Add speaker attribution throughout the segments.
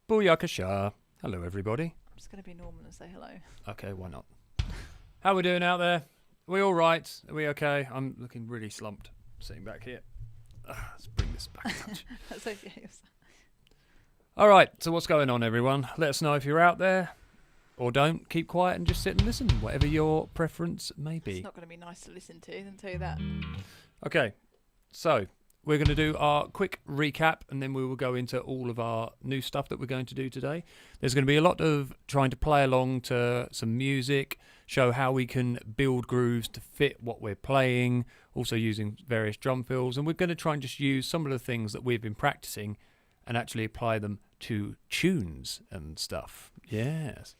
Speaker 1: Booyakasha. Hello, everybody.
Speaker 2: I'm just going to be normal and say hello.
Speaker 1: Okay, why not? How we doing out there? Are we all right? Are we okay? I'm looking really slumped sitting back here. Let's bring this back a touch.
Speaker 2: That's okay.
Speaker 1: All right, so what's going on, everyone? Let us know if you're out there. Or don't. Keep quiet and just sit and listen, whatever your preference may be.
Speaker 2: It's not going to be nice to listen to, I'll tell you that.
Speaker 1: Okay, so we're going to do our quick recap and then we will go into all of our new stuff that we're going to do today. There's going to be a lot of trying to play along to some music, show how we can build grooves to fit what we're playing, also using various drum fills, and we're going to try and just use some of the things that we've been practicing and actually apply them to tunes and stuff. Yes.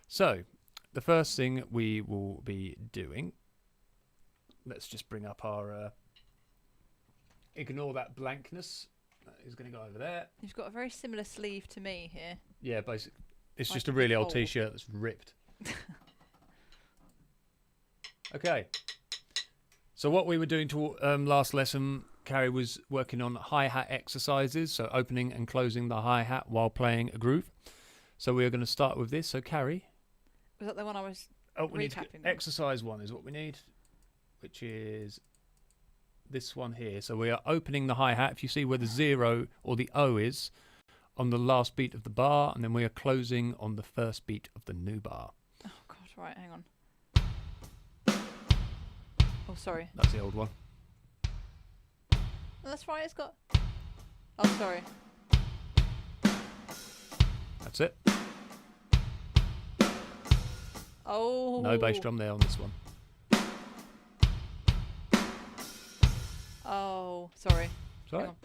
Speaker 1: So, the first thing we will be doing, let's just bring up our, ignore that blankness, that is going to go over there.
Speaker 2: You've got a very similar sleeve to me here.
Speaker 1: Yeah, basically, it's
Speaker 2: Like
Speaker 1: just a really old
Speaker 2: old.
Speaker 1: t-shirt that's ripped. Okay, so what we were doing to last lesson, Carrie was working on hi-hat exercises, so opening and closing the hi-hat while playing a groove. So we're going to start with this, so Carrie.
Speaker 2: Was that the one I was
Speaker 1: We need to
Speaker 2: recapping?
Speaker 1: exercise 1 is what we need, which is this one here. So we are opening the hi-hat. If you see where the 0 or the O is on the last beat of the bar, and then we are closing on the first beat of the new bar.
Speaker 2: Oh, God, right, hang on. Oh, sorry.
Speaker 1: That's the old one.
Speaker 2: Oh, that's right, it's got... Oh, sorry.
Speaker 1: That's it.
Speaker 2: Oh.
Speaker 1: No bass drum there on this one.
Speaker 2: Oh, sorry.
Speaker 1: Sorry.
Speaker 2: Hang on.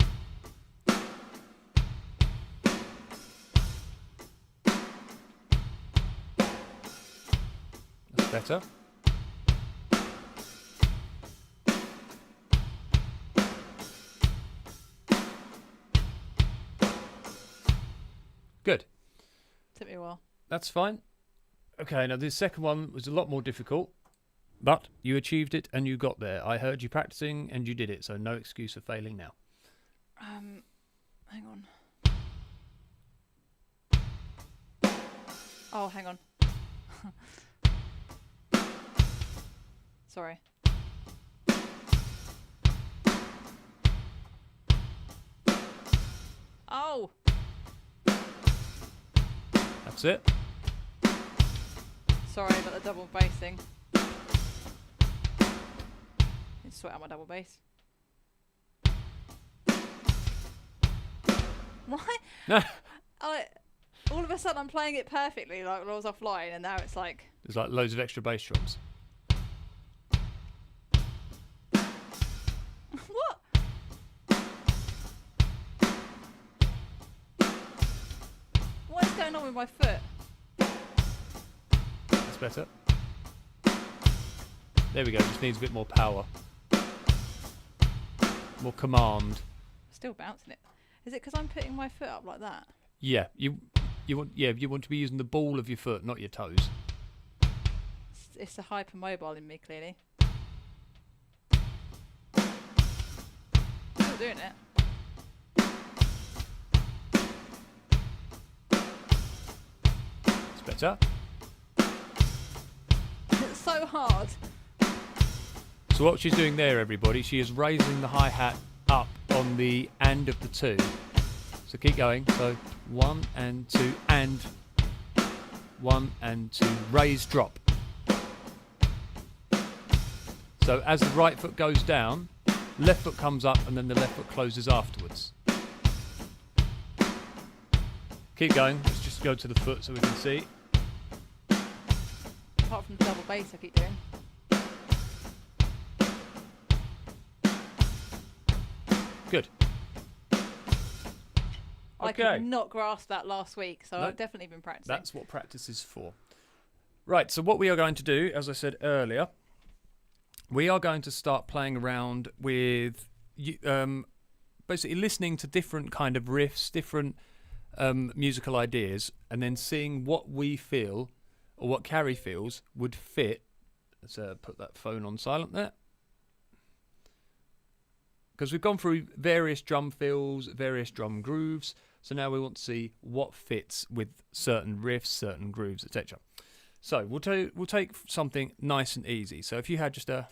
Speaker 1: That's better. Good.
Speaker 2: Took me a while.
Speaker 1: That's fine. Okay, now the second one was a lot more difficult, but you achieved it and you got there. I heard you practicing and you did it, so no excuse for failing now.
Speaker 2: Hang on. Oh, hang on. Sorry. Oh!
Speaker 1: That's it.
Speaker 2: Sorry about the double bass thing. Let's sort out my double bass. Why? All of a sudden I'm playing it perfectly, like when I was offline, and now it's like...
Speaker 1: There's like loads of extra bass drums.
Speaker 2: What? What is going on with my foot?
Speaker 1: That's better. There we go, just needs a bit more power. More command.
Speaker 2: Still bouncing it. Is it because I'm putting my foot up like that?
Speaker 1: Yeah, you want to be using the ball of your foot, not your toes.
Speaker 2: It's the hypermobile in me, clearly. Still doing it.
Speaker 1: It's better.
Speaker 2: It's so hard.
Speaker 1: So what she's doing there, everybody, she is raising the hi-hat up on the end of the 2. So keep going. So 1 and 2 and 1 and 2. Raise, drop. So as the right foot goes down, left foot comes up and then the left foot closes afterwards. Keep going. Let's just go to the foot so we can see.
Speaker 2: Apart from the double bass I keep doing.
Speaker 1: Good.
Speaker 2: I
Speaker 1: Okay.
Speaker 2: could not grasp that last week, so
Speaker 1: No,
Speaker 2: I've definitely been practicing.
Speaker 1: That's what practice is for. Right, so what we are going to do, as I said earlier, we are going to start playing around with basically listening to different kind of riffs, different musical ideas, and then seeing what we feel, or what Carrie feels, would fit. Let's put that phone on silent there. Because we've gone through various drum fills, various drum grooves, So now we want to see what fits with certain riffs, certain grooves, etc. So we'll take something nice and easy. So if you had just get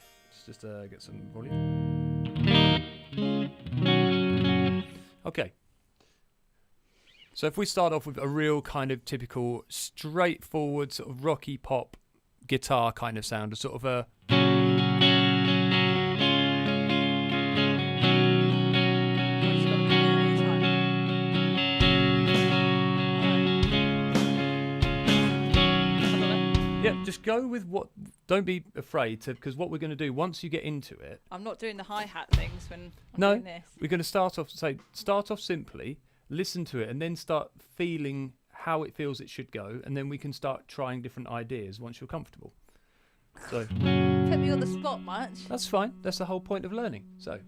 Speaker 1: some volume. Okay. So if we start off with a real kind of typical, straightforward sort of rocky pop guitar kind of sound, a sort of a just go with what. Don't be afraid to, because what we're going to do once you get into it.
Speaker 2: I'm not doing the hi-hat things when I'm doing this.
Speaker 1: We're going to start off simply, listen to it, and then start feeling how it feels it should go, and then we can start trying different ideas once you're comfortable. So
Speaker 2: put me on the spot much.
Speaker 1: That's fine. That's the whole point of learning. So.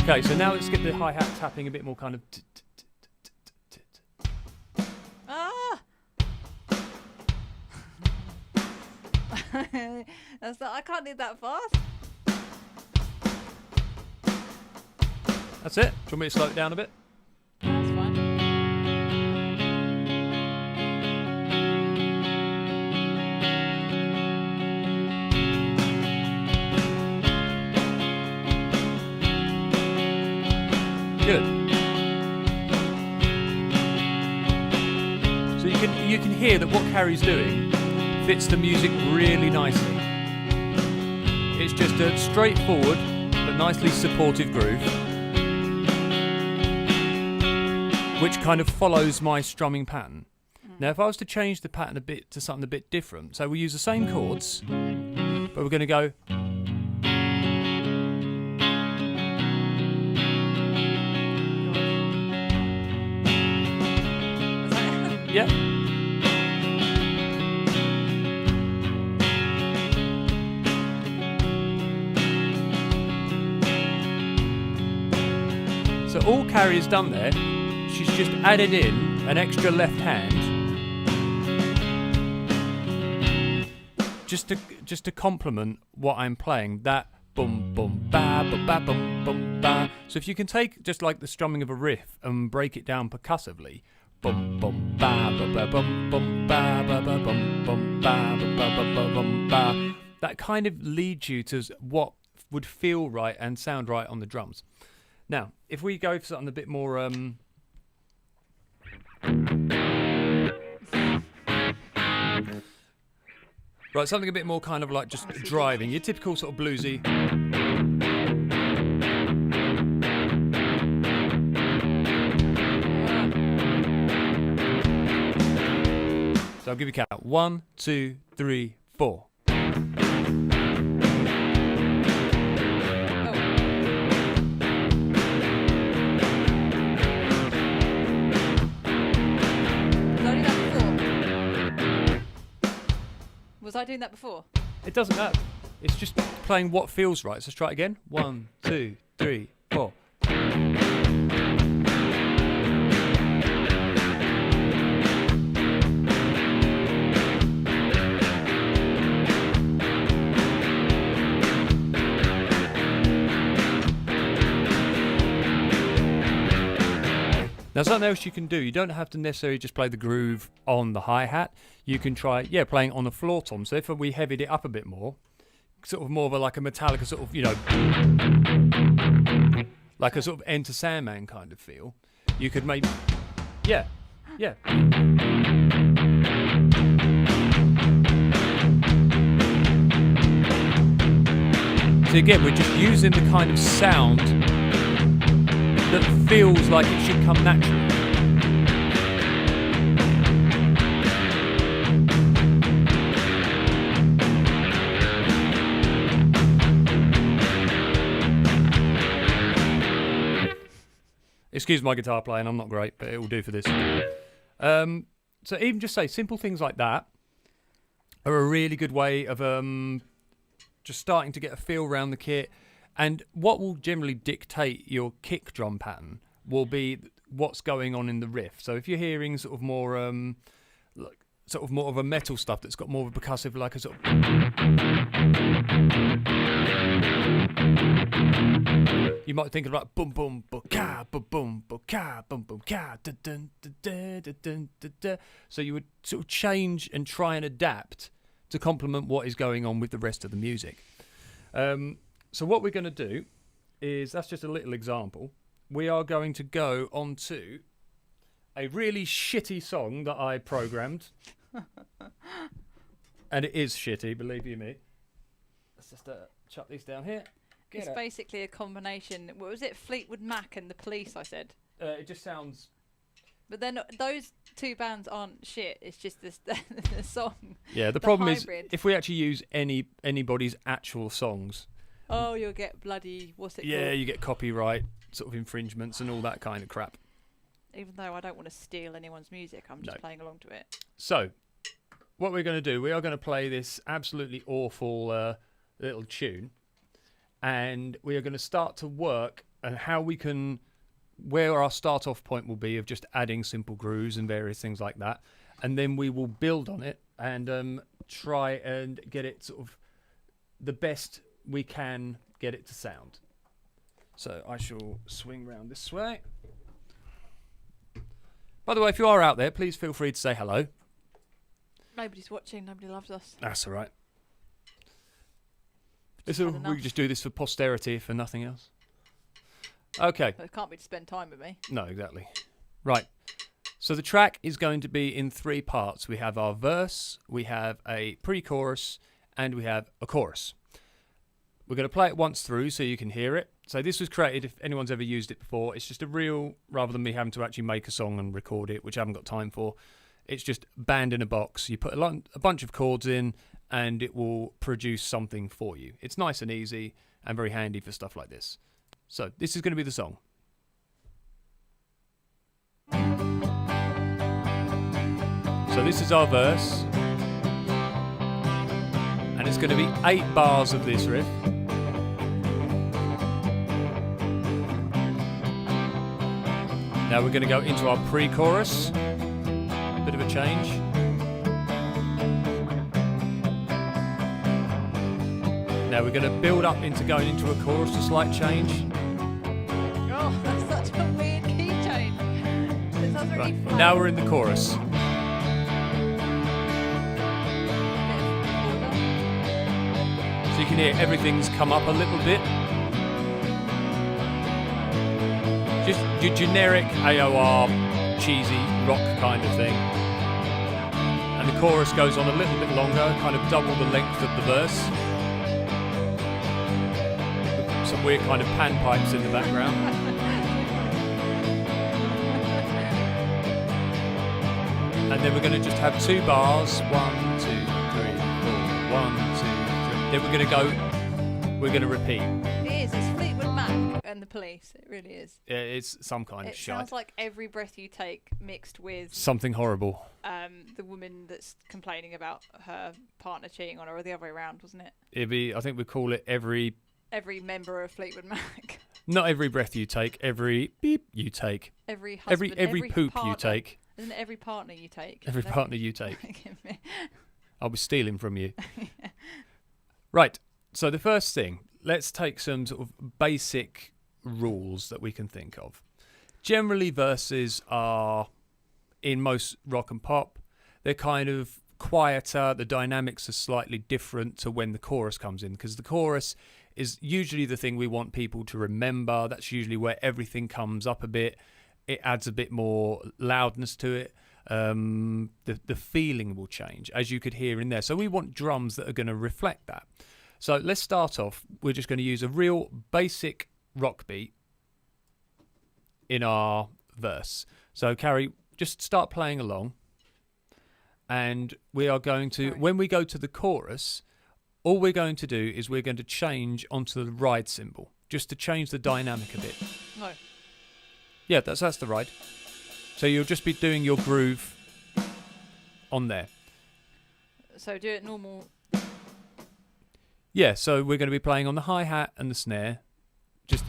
Speaker 1: Okay, so now let's get the hi-hat tapping a bit more kind of...
Speaker 2: Ah! I can't do that fast.
Speaker 1: That's it. Do you want me to slow it down a bit?
Speaker 2: That's fine.
Speaker 1: Good. So you can hear that what Carrie's doing fits the music really nicely. It's just a straightforward but nicely supportive groove, which kind of follows my strumming pattern. Now, if I was to change the pattern a bit to something a bit different, so we'll use the same chords, but we're going to go. Yeah. So all Carrie has done there, she's just added in an extra left hand, just to complement what I'm playing. That bum bum ba ba ba bum bum ba. So if you can take just like the strumming of a riff and break it down percussively. Bum bum ba ba ba bum bum ba ba ba bum bum ba ba ba ba bum ba. That kind of leads you to what would feel right and sound right on the drums. Now, if we go for something a bit more right, something a bit more kind of like just driving, your typical sort of bluesy. So I'll give you a count. 1, 2, 3, 4.
Speaker 2: Was I doing that before?
Speaker 1: It doesn't matter. It's just playing what feels right. So let's try it again. 1, 2, 3, 4. Now, something else you can do, you don't have to necessarily just play the groove on the hi-hat. You can try, playing on the floor tom. So if we heavied it up a bit more, sort of more of like a Metallica sort of, like a sort of Enter Sandman kind of feel, you could maybe, yeah. So again, we're just using the kind of sound that feels like it should come naturally. Excuse my guitar playing, I'm not great, but it will do for this. So even just say simple things like that are a really good way of just starting to get a feel around the kit. And what will generally dictate your kick drum pattern will be what's going on in the riff. So if you're hearing sort of more like sort of more of a metal stuff that's got more of a percussive, like a sort of, you might think about boom boom boom ka boom boom boom ka boom boom ka da dun da da da dun da da. So you would sort of change and try and adapt to complement what is going on with the rest of the music. So what we're going to do is, that's just a little example. We are going to go on to a really shitty song that I programmed. And it is shitty, believe you me. Let's just chuck these down here.
Speaker 2: It's basically a combination. What was it? Fleetwood Mac and The Police, I said.
Speaker 1: It just sounds...
Speaker 2: But then those two bands aren't shit. It's just this the song.
Speaker 1: Yeah, the problem
Speaker 2: hybrid.
Speaker 1: is, if we actually use anybody's actual songs...
Speaker 2: Oh, you'll get bloody... What's it called?
Speaker 1: Yeah, you get copyright sort of infringements and all that kind of crap.
Speaker 2: Even though I don't want to steal anyone's music, I'm just playing along to it.
Speaker 1: So, what we're going to do, we are going to play this absolutely awful little tune, and we are going to start to work on how we can, where our start off point will be of just adding simple grooves and various things like that, and then we will build on it and try and get it sort of the best we can get it to sound. So I shall swing round this way. By the way, if you are out there, please feel free to say hello.
Speaker 2: Nobody's watching. Nobody loves us.
Speaker 1: That's all right. We just do this for posterity, for nothing else. Okay.
Speaker 2: It can't be to spend time with me.
Speaker 1: No, exactly. Right. So the track is going to be in 3 parts. We have our verse, we have a pre-chorus, and we have a chorus. We're going to play it once through so you can hear it. So this was created, if anyone's ever used it before, it's just a reel, rather than me having to actually make a song and record it, which I haven't got time for. It's just band in a box. You put a bunch of chords in and it will produce something for you. It's nice and easy and very handy for stuff like this. So this is going to be the song. So this is our verse. And it's going to be 8 bars of this riff. Now we're going to go into our pre-chorus. Bit of a change. Now we're going to build up into going into a chorus, a slight change.
Speaker 2: Oh, that's such a weird key change. It sounds really
Speaker 1: Right.
Speaker 2: fun.
Speaker 1: Now we're in the chorus. So you can hear everything's come up a little bit. Just your generic AOR, cheesy rock kind of thing. And the chorus goes on a little bit longer, kind of double the length of the verse. Some weird kind of panpipes in the background. And then we're going to just have 2 bars. 1, 2, 3, 4. 1, 2, 3. Then we're going to repeat.
Speaker 2: It is. It's Fleetwood Mac and The Police. It really is.
Speaker 1: Yeah, it's some kind of
Speaker 2: It
Speaker 1: shite.
Speaker 2: sounds like Every Breath You Take mixed with
Speaker 1: Something horrible.
Speaker 2: the woman that's complaining about her partner cheating on her, or the other way around, wasn't it?
Speaker 1: It'd be, I think we'd call it every
Speaker 2: Member of Fleetwood Mac.
Speaker 1: not every breath you take, every beep you take.
Speaker 2: Every husband,
Speaker 1: Every poop
Speaker 2: partner,
Speaker 1: you take.
Speaker 2: Isn't it every partner you take?
Speaker 1: Every
Speaker 2: No.
Speaker 1: partner you take. I'll be stealing from you. Right. So the first thing, let's take some sort of basic rules that we can think of. Generally, verses are, in most rock and pop, they're kind of quieter. The dynamics are slightly different to when the chorus comes in, because the chorus is usually the thing we want people to remember. That's usually where everything comes up a bit. It adds a bit more loudness to it. The feeling will change, as you could hear in there. So we want drums that are going to reflect that. So let's start off. We're just going to use a real basic rock beat in our verse. So Carrie, just start playing along. And we are going to, when we go to the chorus, all we're going to do is we're going to change onto the ride cymbal, just to change the dynamic a bit.
Speaker 2: No.
Speaker 1: Yeah, that's the ride. So you'll just be doing your groove on there.
Speaker 2: So do it normal.
Speaker 1: Yeah, so we're going to be playing on the hi-hat and the snare. Just,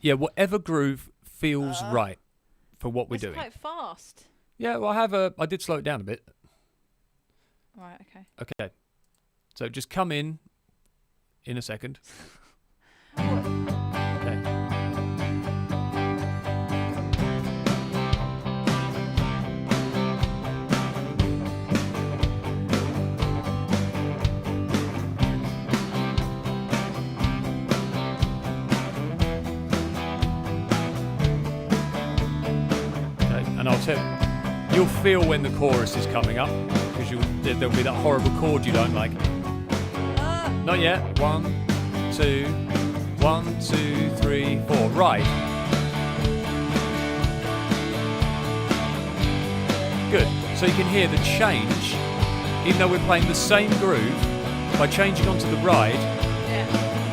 Speaker 1: yeah, whatever groove feels right. for what we're
Speaker 2: It's
Speaker 1: doing.
Speaker 2: quite fast.
Speaker 1: Yeah, well, I did slow it down a bit.
Speaker 2: Right, okay.
Speaker 1: Okay. So just come in a second. Okay. And I'll tell you, you'll feel when the chorus is coming up, because there'll be that horrible chord you don't like. Not yet. 1, 2, 1, 2, 3, 4. Right. Good. So you can hear the change, even though we're playing the same groove. By changing onto the ride,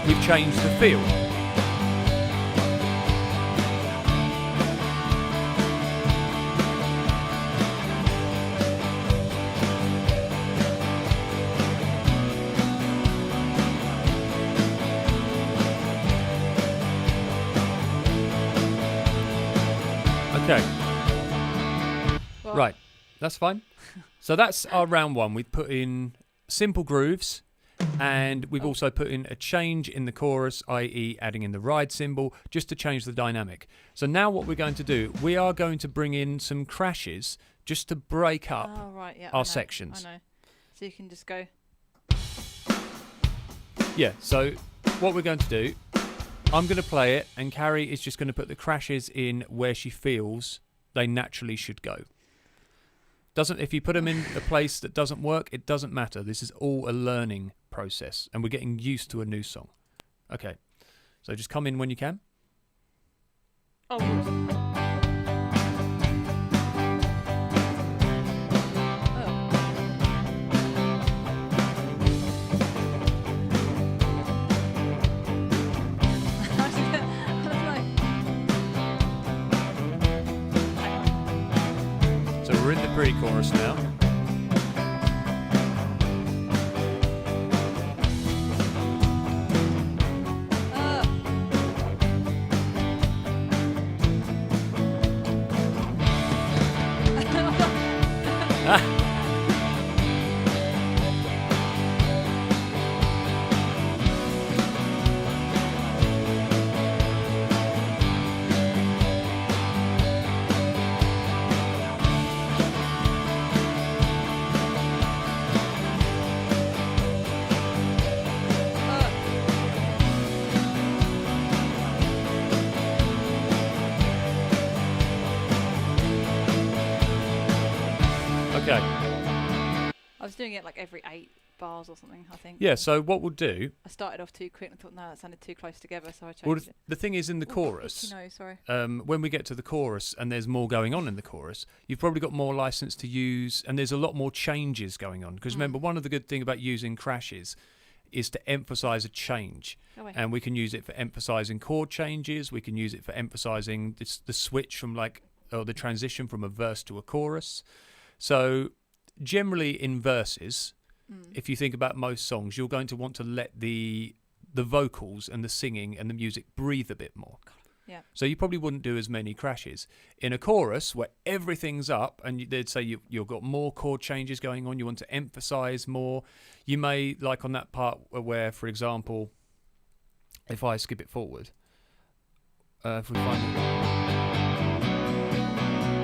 Speaker 1: we've changed the feel. Okay.
Speaker 2: Well,
Speaker 1: Right. That's fine. So that's our round one. We've put in simple grooves, and we've also put in a change in the chorus, i.e. adding in the ride cymbal, just to change the dynamic. So now what we're going to do, we are going to bring in some crashes just to break up our sections.
Speaker 2: I know. So you can just go.
Speaker 1: Yeah, so what we're going to do, I'm going to play it, and Carrie is just going to put the crashes in where she feels they naturally should go. If you put them in a place that doesn't work, it doesn't matter. This is all a learning process, and we're getting used to a new song. Okay, so just come in when you can.
Speaker 2: Oh.
Speaker 1: So we're in the pre-chorus now. Okay.
Speaker 2: I was doing it like every 8 bars or something, I think.
Speaker 1: Yeah, so what we'll do...
Speaker 2: I started off too quick and thought, no, that sounded too close together, so I changed
Speaker 1: Well,
Speaker 2: it.
Speaker 1: the thing is, in the chorus,
Speaker 2: No, sorry.
Speaker 1: when we get to the chorus and there's more going on in the chorus, you've probably got more license to use, and there's a lot more changes going on. Because remember, one of the good things about using crashes is to emphasize a change. And we can use it for emphasizing chord changes. We can use it for emphasizing the switch from or the transition from a verse to a chorus. So generally in verses, if you think about most songs, you're going to want to let the vocals and the singing and the music breathe a bit more.
Speaker 2: Yeah.
Speaker 1: So you probably wouldn't do as many crashes. In a chorus where everything's up and they'd say you've got more chord changes going on, you want to emphasize more, you may, like on that part where, for example, if I skip it forward, if we find it.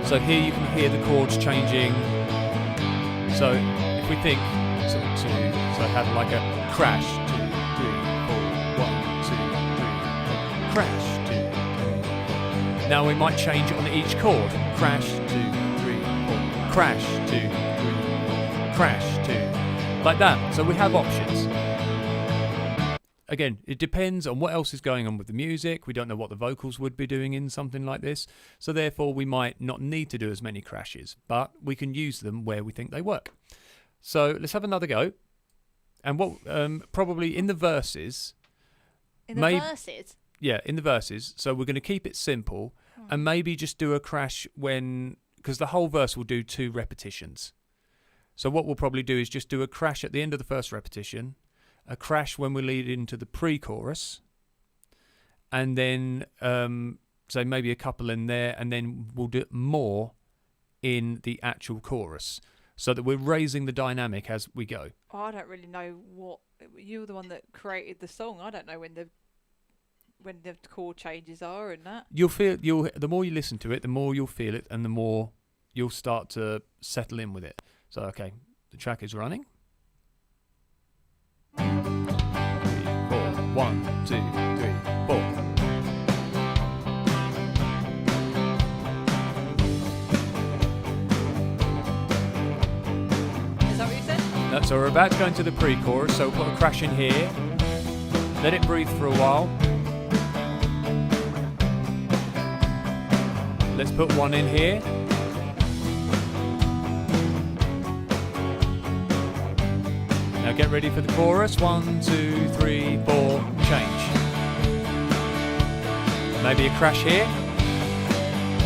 Speaker 1: So here you can hear the chords changing. So if we think, so I have like a crash, 2, 3, 4, 1, 2, 3, 4, crash, 2, 3. Now we might change it on each chord. Crash, 2, 3, 4, crash, 2, 3, 4, crash, 2. Like that. So we have options. Again, it depends on what else is going on with the music. We don't know what the vocals would be doing in something like this. So therefore, we might not need to do as many crashes, but we can use them where we think they work. So let's have another go. And what probably in the verses...
Speaker 2: In the verses?
Speaker 1: Yeah, in the verses. So we're going to keep it simple and maybe just do a crash because the whole verse will do 2 repetitions. So what we'll probably do is just do a crash at the end of the first repetition, a crash when we lead into the pre-chorus, and then say maybe a couple in there, and then we'll do more in the actual chorus, so that we're raising the dynamic as we go.
Speaker 2: Oh, I don't really know what. You're the one that created the song. I don't know when the chord changes are and that.
Speaker 1: The more you listen to it, the more you'll feel it, and the more you'll start to settle in with it. So, okay, the track is running. 3, 4. 1, 2, 3, 4.
Speaker 2: Is that what you said?
Speaker 1: So we're about to go into the pre-chorus, so we'll put a crash in here. Let it breathe for a while. Let's put one in here. Now get ready for the chorus. 1, 2, 3, 4, change. Maybe a crash here.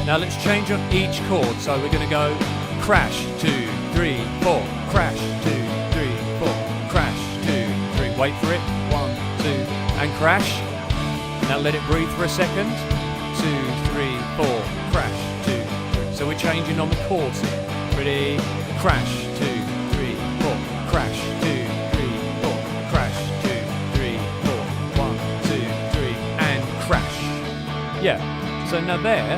Speaker 1: Now let's change on each chord. So we're going to go crash, 2, 3, 4, crash, 2, 3, 4, crash, 2, 3. Wait for it. 1, 2, and crash. Now let it breathe for a second. 2, 3, 4, crash, 2, 3. So we're changing on the chords here. Ready? Crash, 2, 3, 4, crash, 2, 3, 4, crash, 2, 3, 4, 1, 2, 3, and crash. Yeah. So now there,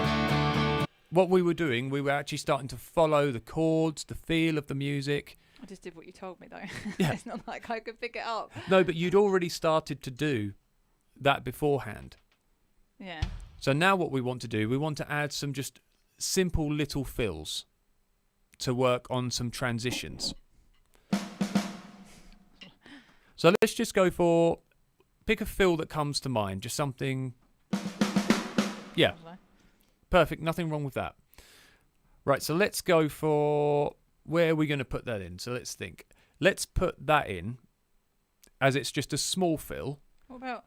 Speaker 1: what we were doing, we were actually starting to follow the chords, the feel of the music.
Speaker 2: I just did what you told me though.
Speaker 1: Yeah.
Speaker 2: It's not like I could pick it up.
Speaker 1: No, but you'd already started to do that beforehand.
Speaker 2: Yeah.
Speaker 1: So now what we want to do, we want to add some just simple little fills to work on some transitions. So let's just go for, pick a fill that comes to mind, just something, yeah, perfect, nothing wrong with that. Right, so let's go for, where are we going to put that in? So let's think. Let's put that in as it's just a small fill.
Speaker 2: What about?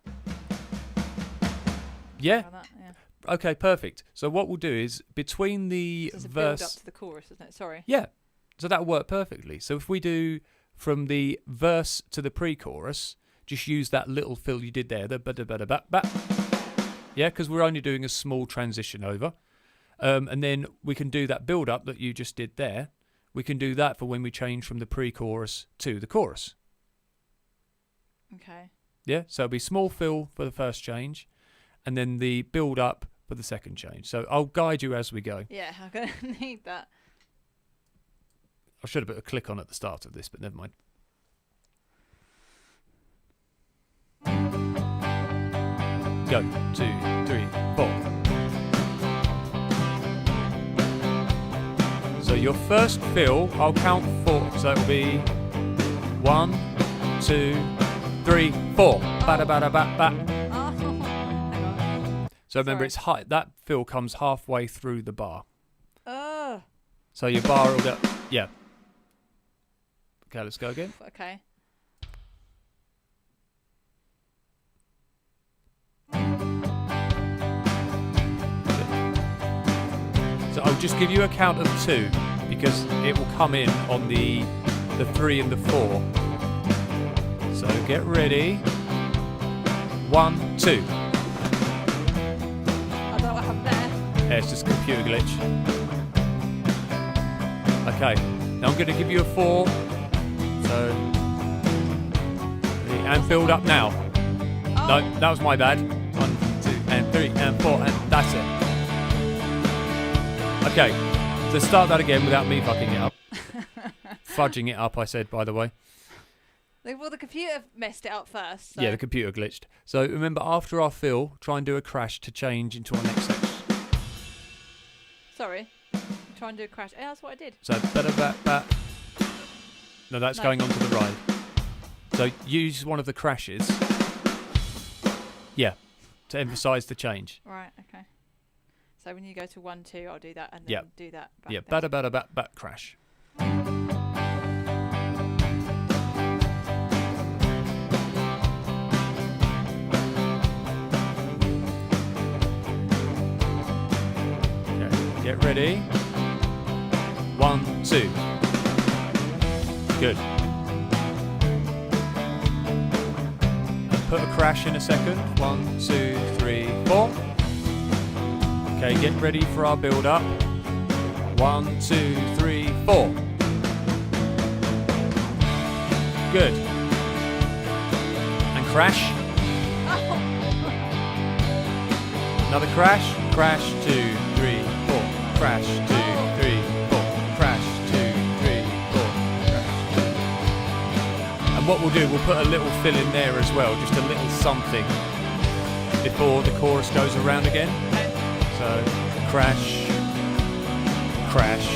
Speaker 1: Yeah.
Speaker 2: That, yeah.
Speaker 1: Okay, perfect. So what we'll do is between the
Speaker 2: There's a
Speaker 1: verse.
Speaker 2: build up to the chorus, isn't it? Sorry.
Speaker 1: Yeah. So that'll work perfectly. So if we do from the verse to the pre-chorus, just use that little fill you did there. The ba-da-ba-da-ba-ba. Yeah, because we're only doing a small transition over. And then we can do that build up that you just did there. We can do that for when we change from the pre-chorus to the chorus.
Speaker 2: Okay.
Speaker 1: Yeah, so it'll be small fill for the first change, and then the build up for the second change. So I'll guide you as we go.
Speaker 2: Yeah, I'm going to need that.
Speaker 1: I should have put a click on at the start of this, but never mind. Go, 2, 3, 4. So your first fill, I'll count 4. So it'll be 1, 2, 3, 4. Bada bada bat bat.
Speaker 2: Oh, hang on.
Speaker 1: So remember,
Speaker 2: Sorry.
Speaker 1: it's high. That fill comes halfway through the bar.
Speaker 2: Oh.
Speaker 1: So your bar will go. Yeah. Okay, let's go again.
Speaker 2: Okay.
Speaker 1: So I'll just give you a count of 2 because it will come in on the 3 and the 4. So get ready. 1, 2.
Speaker 2: I don't know what happened there.
Speaker 1: Yeah, it's just a computer glitch. Okay, now I'm going to give you a 4. So, and build up now.
Speaker 2: Oh.
Speaker 1: No, that was my bad. 1, 2, and 3, and 4, and that's it. Okay, so start that again without me fucking it up. Fudging it up, I said, by the way.
Speaker 2: Well, the computer messed it up first. So.
Speaker 1: Yeah, the computer glitched. So remember, after our fill, try and do a crash to change into our next section.
Speaker 2: Sorry. Try and do a crash. Yeah, that's what I did.
Speaker 1: So, ba-da-ba-ba. No, that's
Speaker 2: No.
Speaker 1: going on to the right. So use one of the crashes. Yeah, to emphasise the change.
Speaker 2: Right, okay. So when you go to 1, 2, I'll do that and then
Speaker 1: Yep.
Speaker 2: do that. Back
Speaker 1: Yeah,
Speaker 2: then.
Speaker 1: ba-da-ba-da-ba-ba, crash. Okay, get ready. 1, 2. Good. And put a crash in a second. 1, 2, 3, 4. Okay, get ready for our build up. 1, 2, 3, 4. Good. And crash. Another crash. Crash, 2, 3, 4. Crash, 2, 3, 4. Crash, 2, 3, 4. Crash, 2. And what we'll do, we'll put a little fill in there as well, just a little something before the chorus goes around again. So, crash, crash,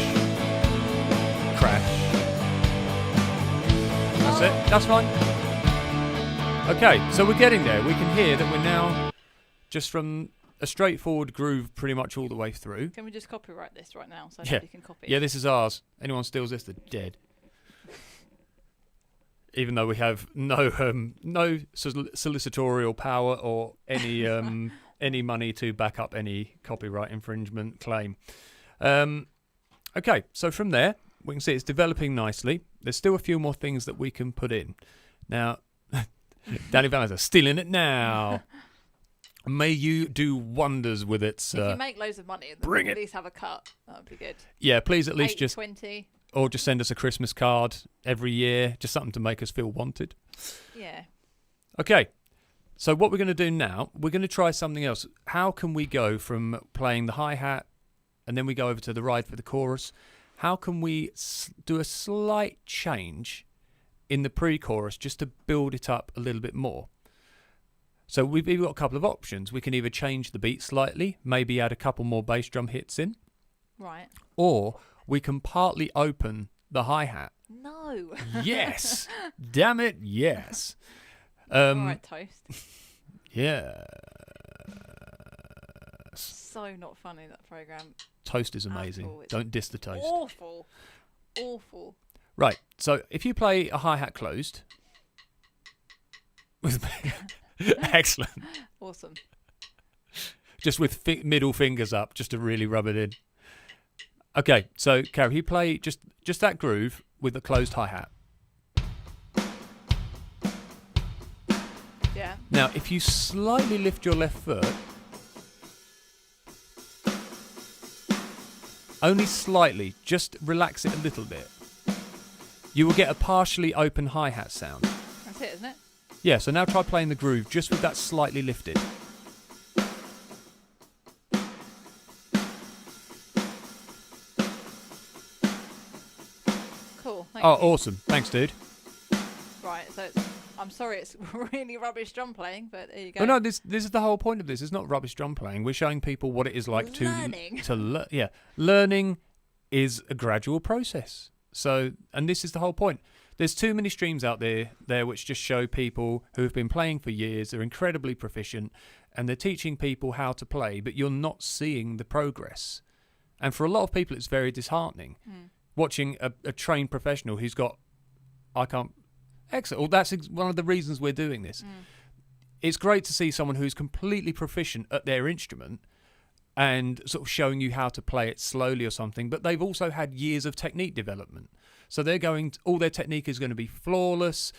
Speaker 1: crash. That's it. That's fine. Okay, so we're getting there. We can hear that we're now just from a straightforward groove pretty much all the way through.
Speaker 2: Can we just copyright this right now so
Speaker 1: Yeah.
Speaker 2: nobody can copy it?
Speaker 1: Yeah, this is ours. Anyone steals this, they're dead. Even though we have no solicitorial power or any any money to back up any copyright infringement claim. Okay, so from there we can see it's developing nicely. There's still a few more things that we can put in. Now, Danny Van is stealing it now. May you do wonders with it, sir.
Speaker 2: If you make loads of money and
Speaker 1: Bring
Speaker 2: at
Speaker 1: it.
Speaker 2: least have a cut, that would be good.
Speaker 1: Yeah, please at least just
Speaker 2: 20.
Speaker 1: or just send us a Christmas card every year, just something to make us feel wanted.
Speaker 2: Yeah.
Speaker 1: Okay, so what we're going to do now, we're going to try something else. How can we go from playing the hi-hat and then we go over to the ride for the chorus? How can we do a slight change in the pre-chorus just to build it up a little bit more? So we've got a couple of options. We can either change the beat slightly, maybe add a couple more bass drum hits in.
Speaker 2: Right.
Speaker 1: Or we can partly open the hi-hat.
Speaker 2: No.
Speaker 1: Yes. Damn it, yes.
Speaker 2: All right, Toast.
Speaker 1: Yeah.
Speaker 2: So not funny, that programme.
Speaker 1: Toast is amazing.
Speaker 2: Awful. It's
Speaker 1: Don't diss the toast.
Speaker 2: Awful. Awful.
Speaker 1: Right, so if you play a hi-hat closed... Excellent.
Speaker 2: Awesome.
Speaker 1: Just with middle fingers up, just to really rub it in. Okay, so Carrie, you play just that groove with the closed hi-hat.
Speaker 2: Yeah.
Speaker 1: Now, if you slightly lift your left foot, only slightly, just relax it a little bit, you will get a partially open hi-hat sound.
Speaker 2: That's it, isn't it?
Speaker 1: Yeah, so now try playing the groove just with that slightly lifted.
Speaker 2: Cool. Thank
Speaker 1: Oh,
Speaker 2: you.
Speaker 1: awesome. Thanks, dude.
Speaker 2: Right, so I'm sorry it's really rubbish drum playing, but there you go.
Speaker 1: Oh, no, this is the whole point of this. It's not rubbish drum playing. We're showing people what it is like
Speaker 2: Learning.
Speaker 1: yeah, learning is a gradual process. So, and this is the whole point. There's too many streams out there which just show people who have been playing for years, they're incredibly proficient, and they're teaching people how to play, but you're not seeing the progress. And for a lot of people, it's very disheartening. Watching a trained professional who's got, excellent. Well, that's one of the reasons we're doing this. It's great to see someone who's completely proficient at their instrument and sort of showing you how to play it slowly or something, but they've also had years of technique development. So they're all their technique is going to be flawless.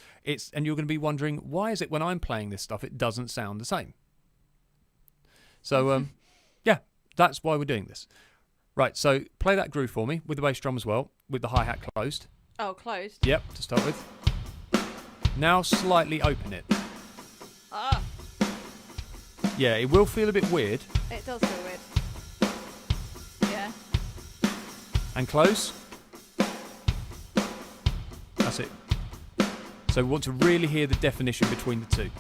Speaker 1: And you're going to be wondering, why is it when I'm playing this stuff, it doesn't sound the same? So, yeah, that's why we're doing this. Right, so play that groove for me with the bass drum as well, with the hi-hat closed.
Speaker 2: Oh, closed?
Speaker 1: Yep, to start with. Now slightly open it.
Speaker 2: Ah,
Speaker 1: Yeah, it will feel a bit weird.
Speaker 2: it does feel weird. Yeah.
Speaker 1: And close. That's it. So we want to really hear the definition between the two.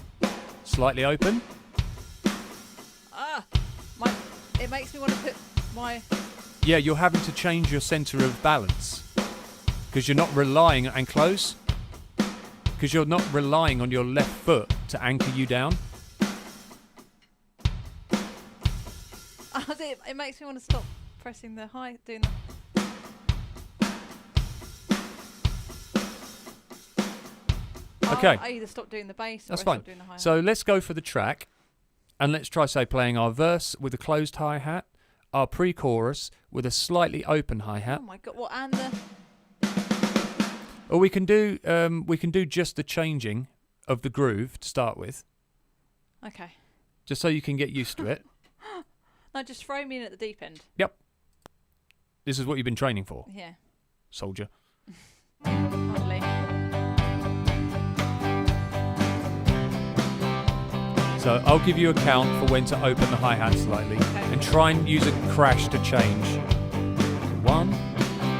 Speaker 1: Slightly open.
Speaker 2: Ah, it makes me want to put my...
Speaker 1: Yeah, you're having to change your centre of balance. Because you're not relying, and close. Because you're not relying on your left foot to anchor you down.
Speaker 2: It makes me want to stop pressing the high, doing the...
Speaker 1: Okay.
Speaker 2: I either stop doing the bass
Speaker 1: That's
Speaker 2: or I
Speaker 1: fine.
Speaker 2: stop doing the hi-hat.
Speaker 1: So let's go for the track. And let's try, say, playing our verse with a closed hi-hat. Our pre-chorus with a slightly open hi-hat.
Speaker 2: Oh my god! What and the?
Speaker 1: Or we can do just the changing of the groove to start with,
Speaker 2: Okay.
Speaker 1: just so you can get used to it.
Speaker 2: No, just throw me in at the deep end.
Speaker 1: This is what you've been training for,
Speaker 2: Yeah.
Speaker 1: soldier.
Speaker 2: Hardly.
Speaker 1: So I'll give you a count for when to open the hi-hat slightly,
Speaker 2: Okay.
Speaker 1: and try and use a crash to change. 1,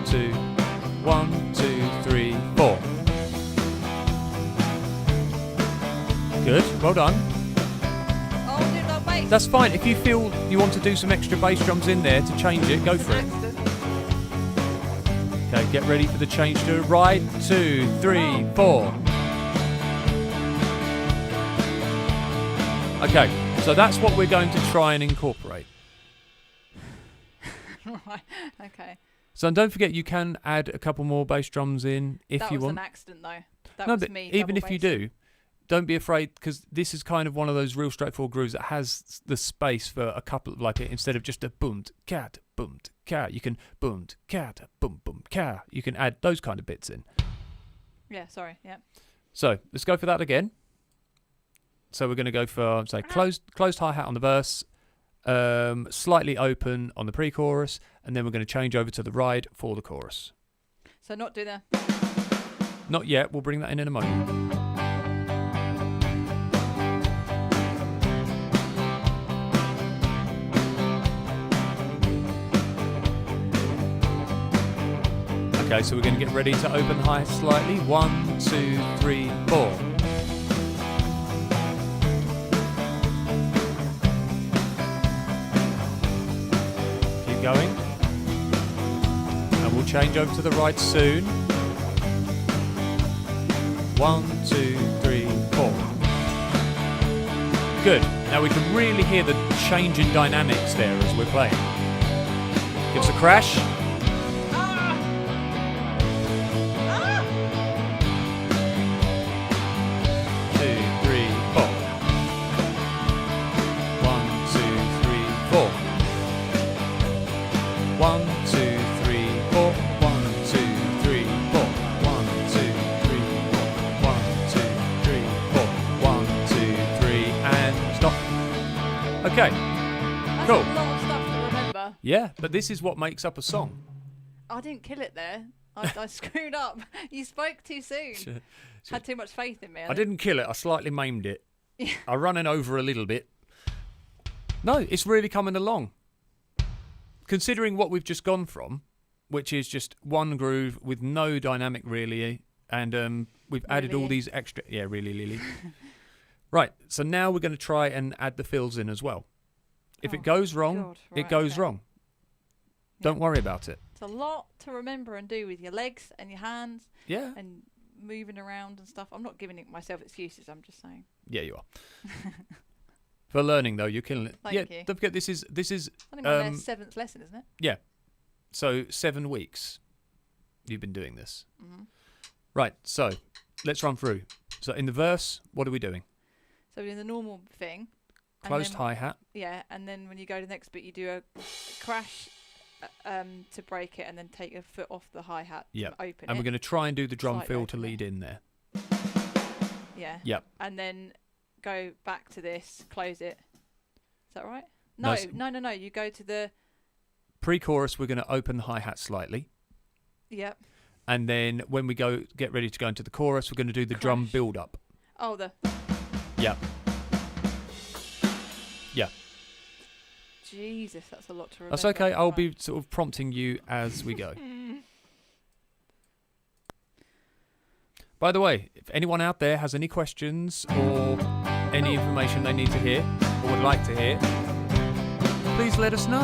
Speaker 1: 2, 1, 2, 3, 4. Good, well done.
Speaker 2: Oh, do that bass.
Speaker 1: That's fine. If you feel you want to do some extra bass drums in there to change it, go for it.
Speaker 2: Accident.
Speaker 1: Okay, get ready for the change to ride. 2, 3, 4. Okay, so that's what we're going to try and incorporate.
Speaker 2: Right. Okay.
Speaker 1: So don't forget, you can add a couple more bass drums in if
Speaker 2: That
Speaker 1: you
Speaker 2: was
Speaker 1: want.
Speaker 2: an accident, though. That
Speaker 1: No,
Speaker 2: was
Speaker 1: but
Speaker 2: me.
Speaker 1: even
Speaker 2: double
Speaker 1: if you
Speaker 2: bassing.
Speaker 1: do, don't be afraid, because this is kind of one of those real straightforward grooves that has the space for a couple of, like, instead of just a boom cat boom cat, you can boom cat boom cat. You can add those kind of bits in.
Speaker 2: Yeah. Sorry. Yeah.
Speaker 1: So let's go for that again. So we're going to go for, say, closed hi-hat on the verse, slightly open on the pre-chorus, and then we're going to change over to the ride for the chorus.
Speaker 2: So not do the.
Speaker 1: Not yet. We'll bring that in a moment. Okay, so we're going to get ready to open high slightly. 1, 2, 3, 4. Keep going. And we'll change over to the right soon. 1, 2, 3, 4. Good. Now we can really hear the change in dynamics there as we're playing. Give us a crash. Okay,
Speaker 2: That's
Speaker 1: cool.
Speaker 2: a lot of stuff to remember.
Speaker 1: Yeah, but this is what makes up a song.
Speaker 2: I didn't kill it there. I screwed up. You spoke too soon. Had too much faith in me.
Speaker 1: I didn't kill it, I slightly maimed it.
Speaker 2: Yeah.
Speaker 1: I run it over a little bit. No, it's really coming along. Considering what we've just gone from, which is just one groove with no dynamic really, and we've added all
Speaker 2: Really?
Speaker 1: these extra... Yeah, really. Right, so now we're going to try and add the fills in as well. If it goes wrong,
Speaker 2: God,
Speaker 1: it
Speaker 2: right,
Speaker 1: goes
Speaker 2: okay.
Speaker 1: wrong. Don't worry about it.
Speaker 2: It's a lot to remember and do with your legs and your hands
Speaker 1: Yeah.
Speaker 2: and moving around and stuff. I'm not giving myself excuses. I'm just saying.
Speaker 1: Yeah, you are. For learning, though, you're killing it.
Speaker 2: Thank
Speaker 1: yeah,
Speaker 2: you.
Speaker 1: don't forget, this is
Speaker 2: I think my 7th lesson, isn't it?
Speaker 1: so 7 weeks you've been doing this.
Speaker 2: Mm-hmm.
Speaker 1: Right, so let's run through. So in the verse, what are we doing?
Speaker 2: So we're doing the normal thing. and
Speaker 1: Closed
Speaker 2: then-
Speaker 1: hi-hat.
Speaker 2: Yeah, and then when you go to the next bit, you do a crash to break it, and then take your foot off the hi hat.
Speaker 1: Yep.
Speaker 2: Open
Speaker 1: And
Speaker 2: it.
Speaker 1: we're going to try and do the drum
Speaker 2: Slightly
Speaker 1: fill to
Speaker 2: open it.
Speaker 1: lead in there.
Speaker 2: Yeah.
Speaker 1: Yep.
Speaker 2: And then go back to this, close it. Is that right?
Speaker 1: No,
Speaker 2: No. You go to the.
Speaker 1: Pre-chorus, we're going to open the hi-hat slightly.
Speaker 2: Yep.
Speaker 1: And then when we get ready to go into the chorus, we're going to do the drum
Speaker 2: Crash.
Speaker 1: build-up.
Speaker 2: Oh, the.
Speaker 1: Yep. Yeah.
Speaker 2: Jesus, that's a lot to remember.
Speaker 1: That's okay. I'll
Speaker 2: Right.
Speaker 1: be sort of prompting you as we go. By the way, if anyone out there has any questions or any information they need to hear or would like to hear, please let us know.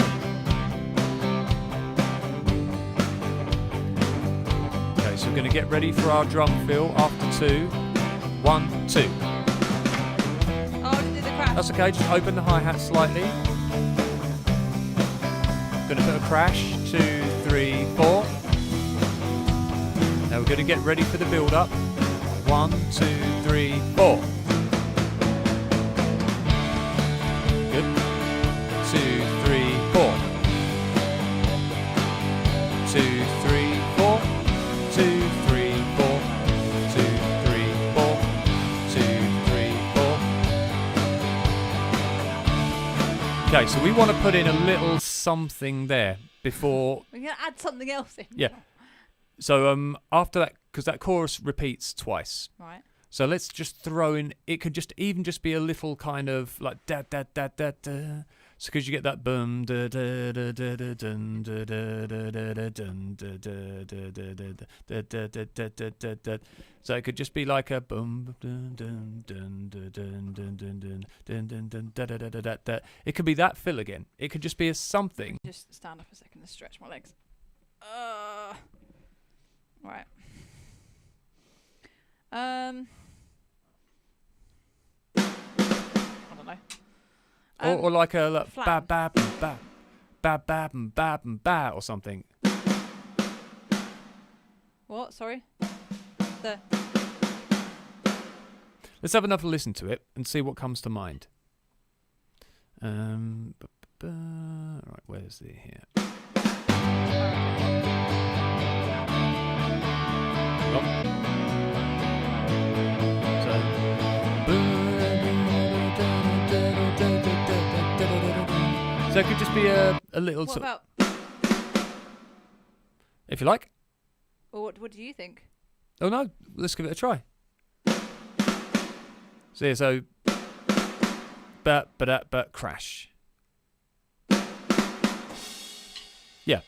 Speaker 1: Okay, so we're going to get ready for our drum fill after 2. 1, 2.
Speaker 2: Oh, I didn't do the crash.
Speaker 1: That's okay, just open the hi-hat slightly. Going to put a crash. 2, 3, 4. Now we're going to get ready for the build-up. 1, 2, 3, 4. Good. 2, 3, 4. 2, 3, 4. 2, 3, 4. 2, 3, 4. 2, 3, 4. Okay, so we want to put in a little something there before.
Speaker 2: We're gonna add something else in.
Speaker 1: Yeah. So after that, because that chorus repeats twice.
Speaker 2: Right.
Speaker 1: So let's just throw in. It could just even just be a little kind of like da da da da da. So because you get that boom da da da da da dun da da da da da dun da da da da da da da da da da da. So it could just be like a boom dun dun dun dun dun dun dun dun dun dun da da da da da da. It could be that fill again. It could just be a something.
Speaker 2: Just stand up a second and stretch my legs. Right. I don't know.
Speaker 1: Or like a like, ba
Speaker 2: flam.
Speaker 1: ba ba ba ba ba ba ba or something.
Speaker 2: What? Sorry. The.
Speaker 1: Let's have another listen to it and see what comes to mind. Right, where's the here? So it could just be a little.
Speaker 2: What about?
Speaker 1: If you like.
Speaker 2: Or what do you think?
Speaker 1: Oh no, let's give it a try. So but crash. Yeah,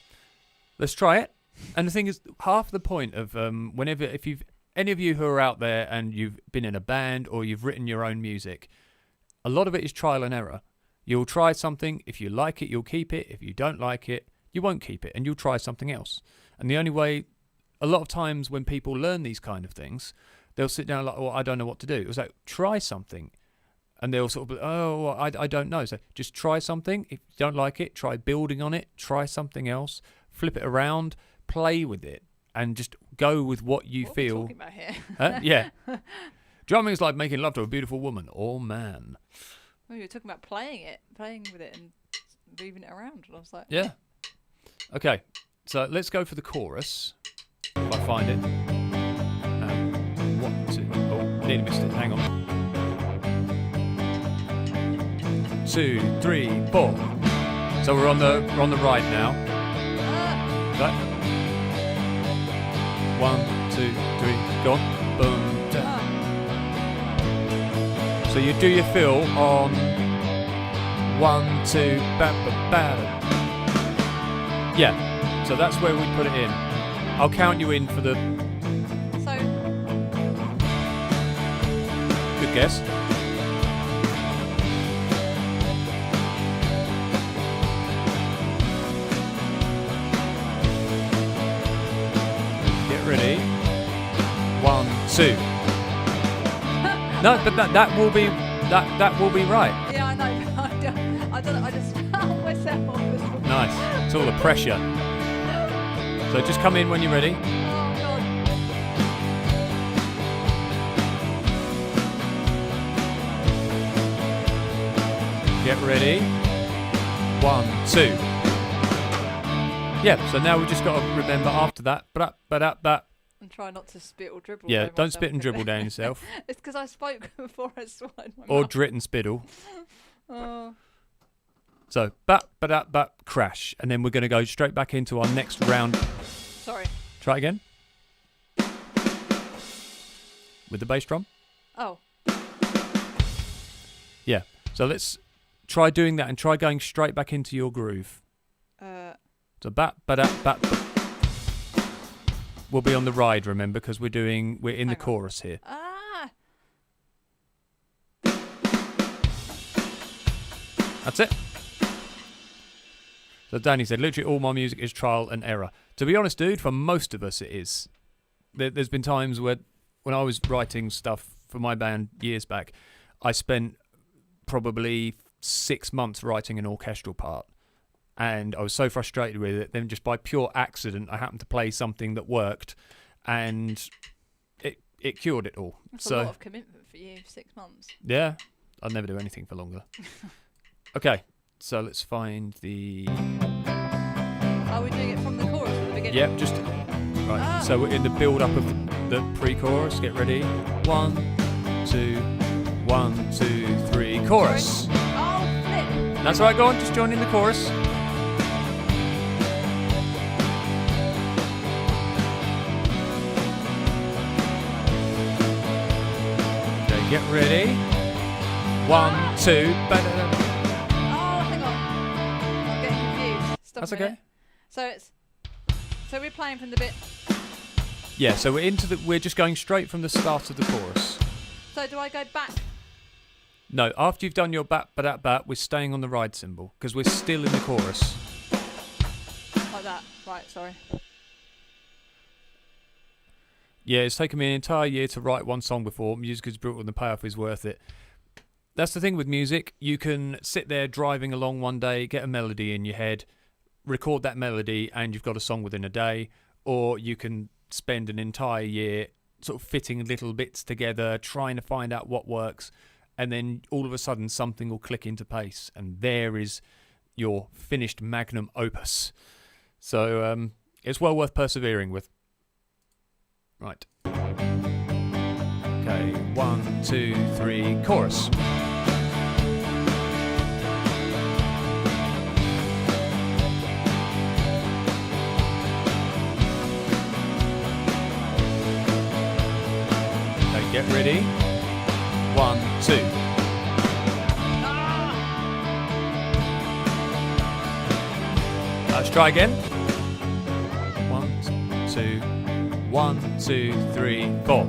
Speaker 1: let's try it. And the thing is, half the point of whenever, if you've any of you who are out there and you've been in a band or you've written your own music, a lot of it is trial and error. You'll try something. If you like it, you'll keep it. If you don't like it, you won't keep it, and you'll try something else. And the only way, a lot of times when people learn these kind of things, they'll sit down like, oh, I don't know what to do. It was like, try something. And they'll sort of be, oh, I don't know. So just try something. If you don't like it, try building on it. Try something else. Flip it around. Play with it. And just go with what you feel.
Speaker 2: What are we talking about here?
Speaker 1: Yeah. Drumming is like making love to a beautiful woman or man.
Speaker 2: Well, you were talking about playing with it and moving it around. And I was like,
Speaker 1: Yeah. Okay. So let's go for the chorus. If I find it. 1, 2. Oh, nearly missed it. Hang on. 2, 3, 4. So we're on the right now. Right. 1, 2, 3. Go on. Boom. Down. So you do your fill on 1, 2, ba ba ba. Yeah. So that's where we put it in. I'll count you in for the.
Speaker 2: So.
Speaker 1: Good guess. Get ready. 1, 2. No, but that will be right.
Speaker 2: Yeah, I know. I don't know. I just found myself.
Speaker 1: Nice. It's all the pressure. So just come in when you're ready.
Speaker 2: Oh God.
Speaker 1: Get ready. 1, 2. Yeah. So now we've just got to remember after that.
Speaker 2: And try not to spit or dribble.
Speaker 1: Yeah.
Speaker 2: over
Speaker 1: Don't
Speaker 2: myself.
Speaker 1: spit and dribble down yourself.
Speaker 2: It's because I spoke before I swallowed my
Speaker 1: Or
Speaker 2: mouth.
Speaker 1: drit and spiddle.
Speaker 2: Oh.
Speaker 1: So crash, and then we're going to go straight back into our next round.
Speaker 2: Sorry.
Speaker 1: Try again. With the bass drum.
Speaker 2: Oh.
Speaker 1: Yeah. So let's try doing that and try going straight back into your groove. So We'll be on the ride, remember, because we're in the
Speaker 2: Hang on.
Speaker 1: chorus here.
Speaker 2: Ah.
Speaker 1: That's it. So Danny said, literally all my music is trial and error. To be honest, dude, for most of us it is. There's been times when I was writing stuff for my band years back, I spent probably 6 months writing an orchestral part. And I was so frustrated with it. Then just by pure accident, I happened to play something that worked. And it cured it all.
Speaker 2: That's a lot of commitment for you, 6 months.
Speaker 1: Yeah, I'd never do anything for longer. Okay, so let's find the...
Speaker 2: Are we doing it from the chorus at the beginning?
Speaker 1: Yep, just... Right, so we're in the build-up of the pre-chorus. Get ready. 1, 2, 1, 2, 3, chorus.
Speaker 2: Oh, flip.
Speaker 1: That's all right, go on, just join in the chorus. Okay, get ready. 1, 2, ba-da-da.
Speaker 2: Oh, hang on. I'm getting confused. Stop
Speaker 1: That's
Speaker 2: a minute.
Speaker 1: okay.
Speaker 2: So we're playing from the bit.
Speaker 1: Yeah, so we're just going straight from the start of the chorus.
Speaker 2: So do I go back?
Speaker 1: No, after you've done your bat, ba-dat, bat, we're staying on the ride cymbal because we're still in the chorus.
Speaker 2: Like that. Right, sorry.
Speaker 1: Yeah, it's taken me an entire year to write one song before. Music is brutal and the payoff is worth it. That's the thing with music. You can sit there driving along one day, get a melody in your head, record that melody, and you've got a song within a day. Or you can spend an entire year sort of fitting little bits together, trying to find out what works, and then all of a sudden something will click into place, and there is your finished magnum opus. So it's well worth persevering with. Right. Okay, 1, 2, 3, chorus. Okay, get ready. 1, 2. Let's try again. 1, 2. 1, 2, 3, 4.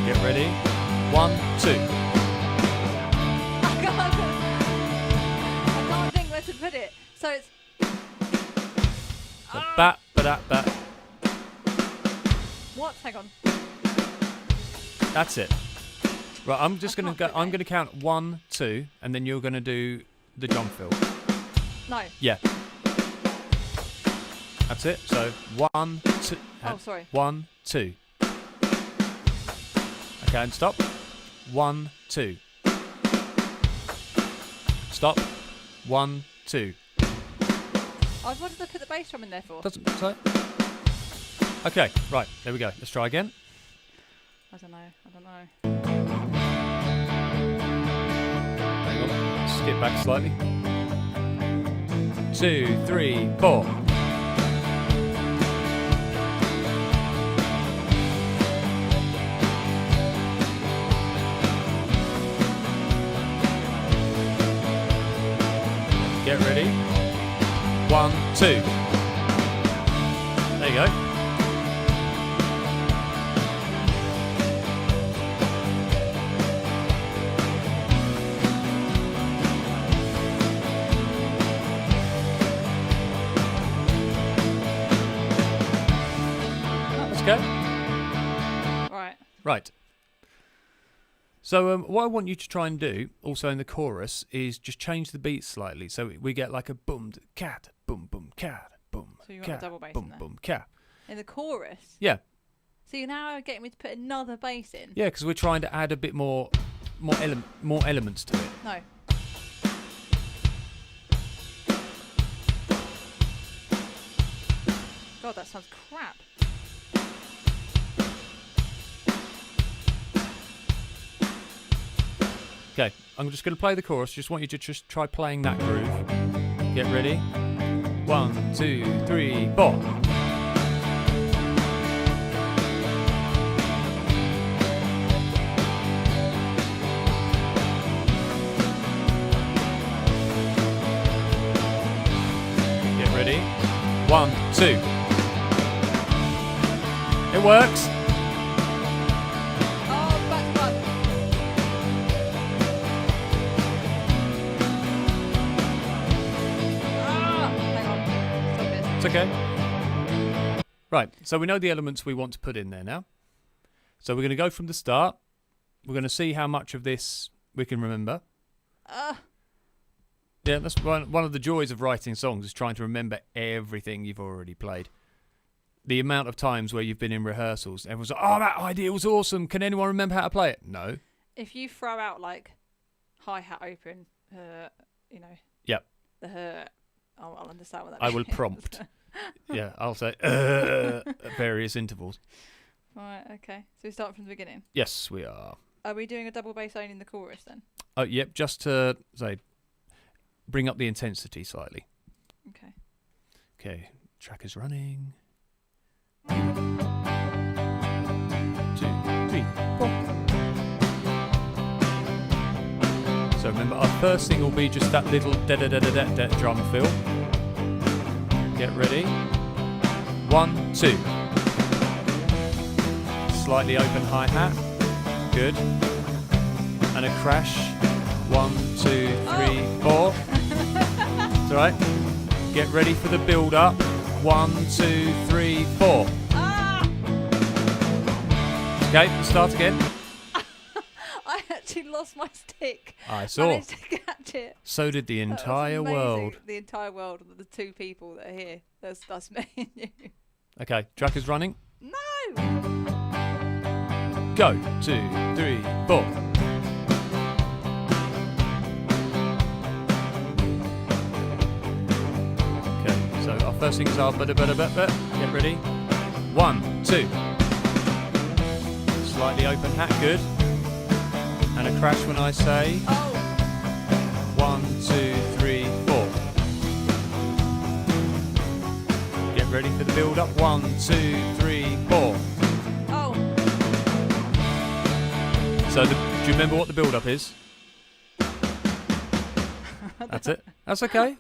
Speaker 1: Get ready. 1, 2.
Speaker 2: I can't think where to put it. So it's.
Speaker 1: So bat, ba-dat, bat.
Speaker 2: What? Hang on.
Speaker 1: That's it. Right, I'm just going to go.
Speaker 2: can't
Speaker 1: I'm going to count 1, 2, and then you're going to do the drum fill.
Speaker 2: No.
Speaker 1: Yeah. That's it. So 1, 2.
Speaker 2: Oh, sorry.
Speaker 1: 1, 2. Okay, and stop. 1, 2. Stop. 1, 2.
Speaker 2: What did I put the bass drum in there for?
Speaker 1: Doesn't so. Okay, right. There we go. Let's try again.
Speaker 2: I don't know.
Speaker 1: Hang on. Skip back slightly. 2, 3, 4. Get ready. 1, 2. There you go. Go. Right. So what I want you to try and do, also in the chorus, is just change the beat slightly. So we get like a boom, cat, boom, boom, cat, boom,
Speaker 2: so you want
Speaker 1: cat,
Speaker 2: a double bass
Speaker 1: boom,
Speaker 2: in there?
Speaker 1: boom, cat.
Speaker 2: In the chorus?
Speaker 1: Yeah.
Speaker 2: So you're now getting me to put another bass in?
Speaker 1: Yeah, because we're trying to add a bit more elements to it.
Speaker 2: No. God, that sounds crap.
Speaker 1: Okay, I'm just going to play the chorus. Just want you to just try playing that groove. Get ready. 1, 2, 3, 4. Get ready. 1, 2. It works. Okay. Right, so we know the elements we want to put in there now. So we're going to go from the start. We're going to see how much of this we can remember. Yeah, that's one of the joys of writing songs, is trying to remember everything you've already played. The amount of times where you've been in rehearsals, everyone's like, oh, that idea was awesome. Can anyone remember how to play it? No.
Speaker 2: If you throw out like hi-hat open,
Speaker 1: Yep.
Speaker 2: The I'll understand what that
Speaker 1: I
Speaker 2: means.
Speaker 1: will prompt. Yeah, I'll say at various intervals.
Speaker 2: Right, okay. So we start from the beginning.
Speaker 1: Yes, we are.
Speaker 2: Are we doing a double bass only in the chorus then?
Speaker 1: Oh, yep, just to say, bring up the intensity slightly.
Speaker 2: Okay.
Speaker 1: Okay, track is running. 2, 3, 4. So remember, our first thing will be just that little da-da-da-da-da drum fill. Get ready. 1, 2. Slightly open hi-hat. Good. And a crash. 1, 2, 3, 4. It's alright. Get ready for the build-up. 1, 2, 3, 4. Okay, start again.
Speaker 2: I actually lost my stick.
Speaker 1: I saw.
Speaker 2: Managed to catch it.
Speaker 1: So did the
Speaker 2: That was
Speaker 1: entire
Speaker 2: amazing.
Speaker 1: world.
Speaker 2: The entire world of the 2 people that are here. That's me and you.
Speaker 1: Okay, track is running.
Speaker 2: No!
Speaker 1: Go. 2, 3, 4. Okay, so our first things are get ready. 1, 2. Slightly open hat, good. And a crash when I say
Speaker 2: Oh!
Speaker 1: 1, 2, 3, 4. Get ready for the build up. 1, 2, 3, 4.
Speaker 2: Oh!
Speaker 1: So do you remember what the build up is? That's it. That's okay.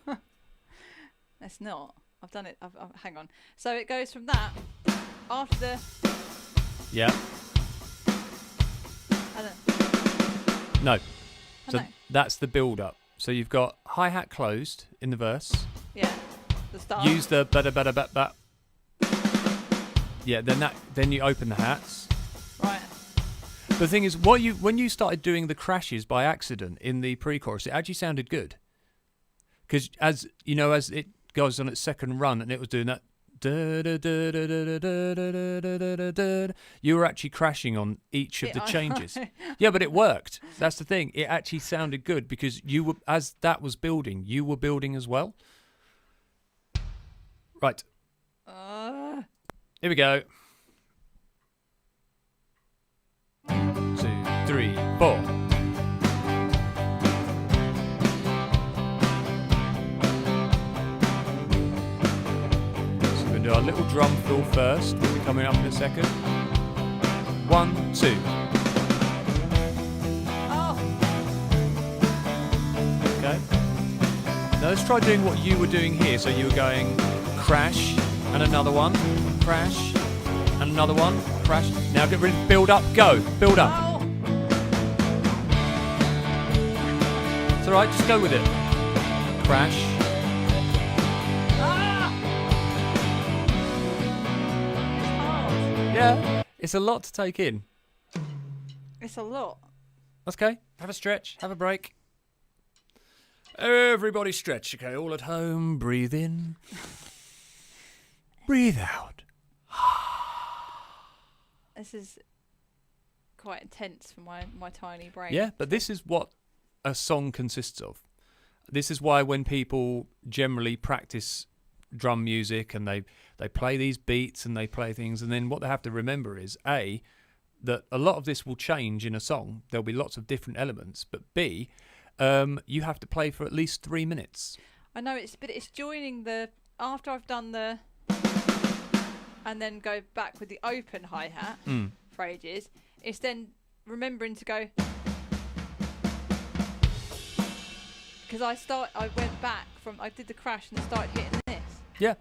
Speaker 2: It's not. I've done it. Hang on. So it goes from that after the.
Speaker 1: Yeah.
Speaker 2: I don't.
Speaker 1: No.
Speaker 2: I
Speaker 1: So
Speaker 2: know.
Speaker 1: that's the build up. So you've got hi hat closed in the verse.
Speaker 2: Yeah. The start.
Speaker 1: Use the ba. Yeah. Then you open the hats.
Speaker 2: Right.
Speaker 1: The thing is, when you started doing the crashes by accident in the pre-chorus, it actually sounded good. Because as you know, as it goes on its second run, and it was doing that. You were actually crashing on each of the changes. Yeah, but it worked. That's the thing. It actually sounded good because you were, as that was building, you were building as well. Right. Here we go. 2, 3, 4. Do our little drum fill first. We'll be coming up in a second. 1, 2.
Speaker 2: Oh!
Speaker 1: Okay. Now let's try doing what you were doing here. So you were going crash and another one, crash and another one, crash. Now get ready to build up. Go. Build up.
Speaker 2: Oh!
Speaker 1: It's alright. Just go with it. Crash. Yeah, it's a lot to take in.
Speaker 2: It's a lot.
Speaker 1: That's okay. Have a stretch. Have a break. Everybody stretch. Okay, all at home. Breathe in. Breathe out.
Speaker 2: This is quite intense for my tiny brain.
Speaker 1: Yeah, but this is what a song consists of. This is why when people generally practice drum music and they play these beats and they play things, and then what they have to remember is A, that a lot of this will change in a song. There'll be lots of different elements, but B, you have to play for at least 3 minutes.
Speaker 2: I know but it's joining the after I've done the and then go back with the open hi-hat for ages. It's then remembering to go because I went back from I did the crash and started hitting this.
Speaker 1: Yeah.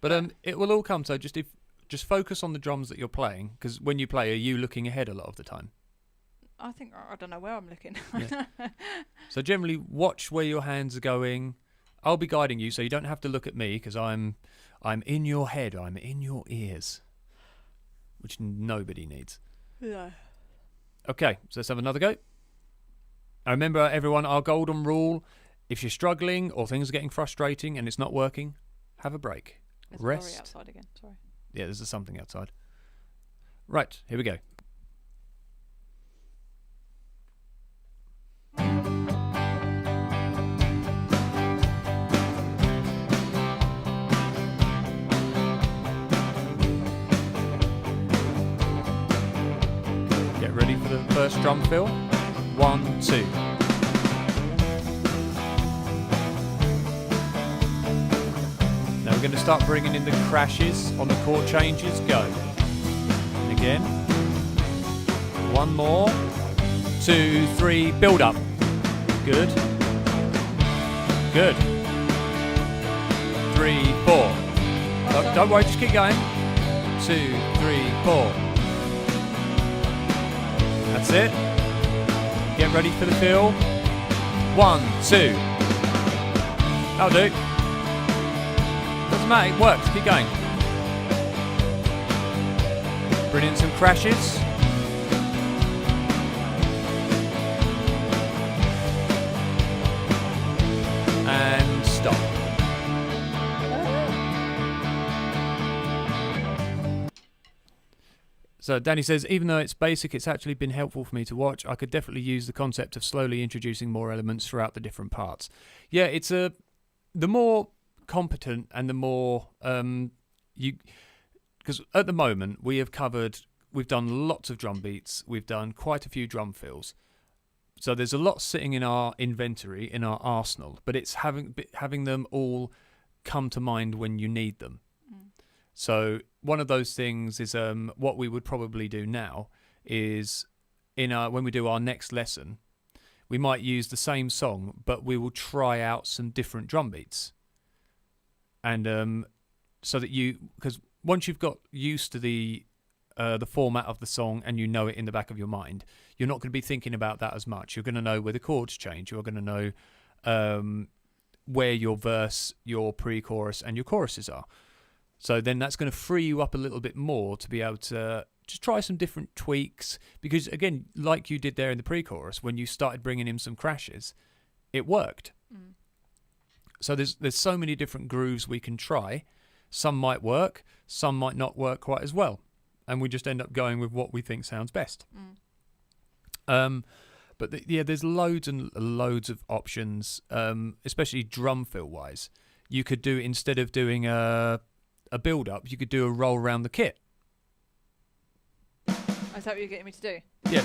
Speaker 1: But it will all come. So just focus on the drums that you're playing, because when you play, are you looking ahead a lot of the time?
Speaker 2: I don't know where I'm looking.
Speaker 1: Yeah. So generally, watch where your hands are going. I'll be guiding you, so you don't have to look at me, because I'm in your head. I'm in your ears, which nobody needs.
Speaker 2: Yeah.
Speaker 1: Okay, so let's have another go. Now remember, everyone, our golden rule: if you're struggling or things are getting frustrating and it's not working, have a break.
Speaker 2: There's
Speaker 1: Rest.
Speaker 2: a lorry outside again. Sorry.
Speaker 1: Yeah, there's something outside. Right, here we go. first drum fill. 1, 2. Now we're going to start bringing in the crashes on the chord changes. Go. Again. 1 more. 2, 3. Build up. Good. Good. 3, 4. Don't worry, just keep going. 2, 3, 4. That's it. Get ready for the fill. 1, 2. That'll do. Doesn't matter, it works. Keep going. Bring in some crashes. And stop. So Danny says, even though it's basic, it's actually been helpful for me to watch. I could definitely use the concept of slowly introducing more elements throughout the different parts. Yeah, it's the more competent and the more because at the moment we've done lots of drum beats, we've done quite a few drum fills. So there's a lot sitting in our inventory, in our arsenal, but it's having them all come to mind when you need them. So one of those things is what we would probably do now is when we do our next lesson, we might use the same song, but we will try out some different drum beats. And so that because once you've got used to the format of the song and you know it in the back of your mind, you're not going to be thinking about that as much. You're going to know where the chords change. You're going to know where your verse, your pre-chorus, and your choruses are. So then that's going to free you up a little bit more to be able to just try some different tweaks. Because again, like you did there in the pre-chorus, when you started bringing in some crashes, it worked. So there's so many different grooves we can try. Some might work, some might not work quite as well. And we just end up going with what we think sounds best. But there's loads and loads of options, especially drum fill wise. You could do, instead of doing a build up, you could do a roll around the kit.
Speaker 2: Is that what you're getting me to do?
Speaker 1: Yeah.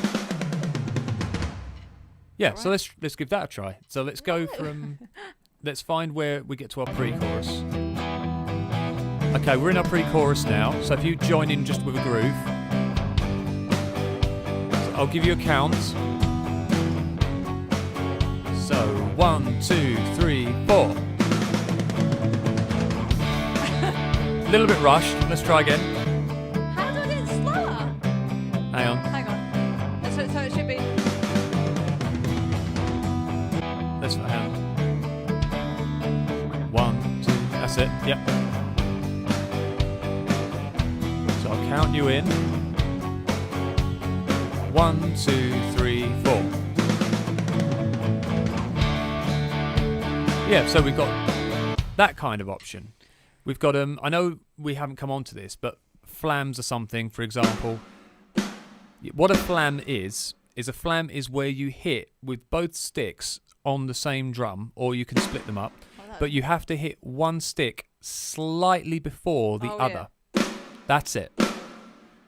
Speaker 1: Yeah,
Speaker 2: right.
Speaker 1: So let's give that a try. So let's go from let's find where we get to our pre-chorus. Okay, we're in our pre-chorus now. So if you join in just with a groove, so I'll give you a count. So 1, 2, 3, 4. A little bit rushed. Let's try again.
Speaker 2: How do I get it slower?
Speaker 1: Hang on.
Speaker 2: So it should be.
Speaker 1: Let's hang on. 1, 2. That's it. Yep. So I'll count you in. 1, 2, 3, 4. Yeah. So we've got that kind of option. We've got I know we haven't come on to this, but flams are something. For example, what a flam is a flam is where you hit with both sticks on the same drum, or you can split them up, but you have to hit one stick slightly before the other. Yeah. That's it.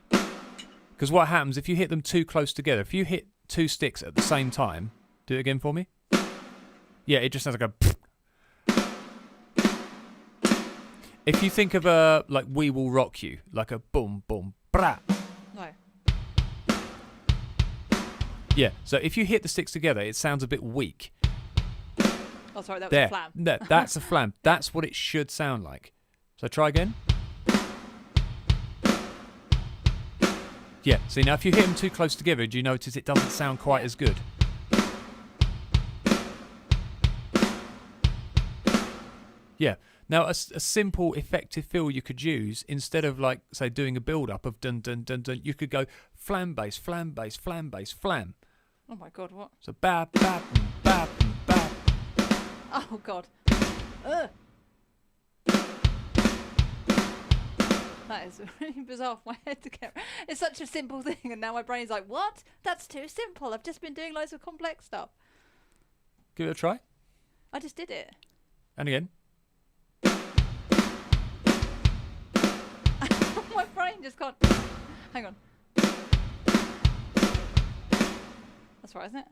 Speaker 1: Because what happens if you hit them too close together? If you hit two sticks at the same time, do it again for me. Yeah, it just sounds like a. If you think of like We Will Rock You, like a boom, boom, brah.
Speaker 2: No.
Speaker 1: Yeah, so if you hit the sticks together, it sounds a bit weak.
Speaker 2: Oh, sorry, that was a flam.
Speaker 1: That's a flam. That's what it should sound like. So try again. Yeah, see, now if you hit them too close together, do you notice it doesn't sound quite as good? Yeah. Now, a simple, effective fill you could use, instead of, like, say, doing a build-up of dun, dun, dun, dun, you could go flam, bass, flam, bass, flam, bass, flam.
Speaker 2: Oh, my God, what?
Speaker 1: So, bap, bap, bap, bap.
Speaker 2: Oh, God. Ugh. That is really bizarre for my head to get. It's such a simple thing, and now my brain's like, what? That's too simple. I've just been doing loads of complex stuff.
Speaker 1: Give it a try.
Speaker 2: I just did it.
Speaker 1: And again.
Speaker 2: My brain just can't. Hang on. That's right, isn't it?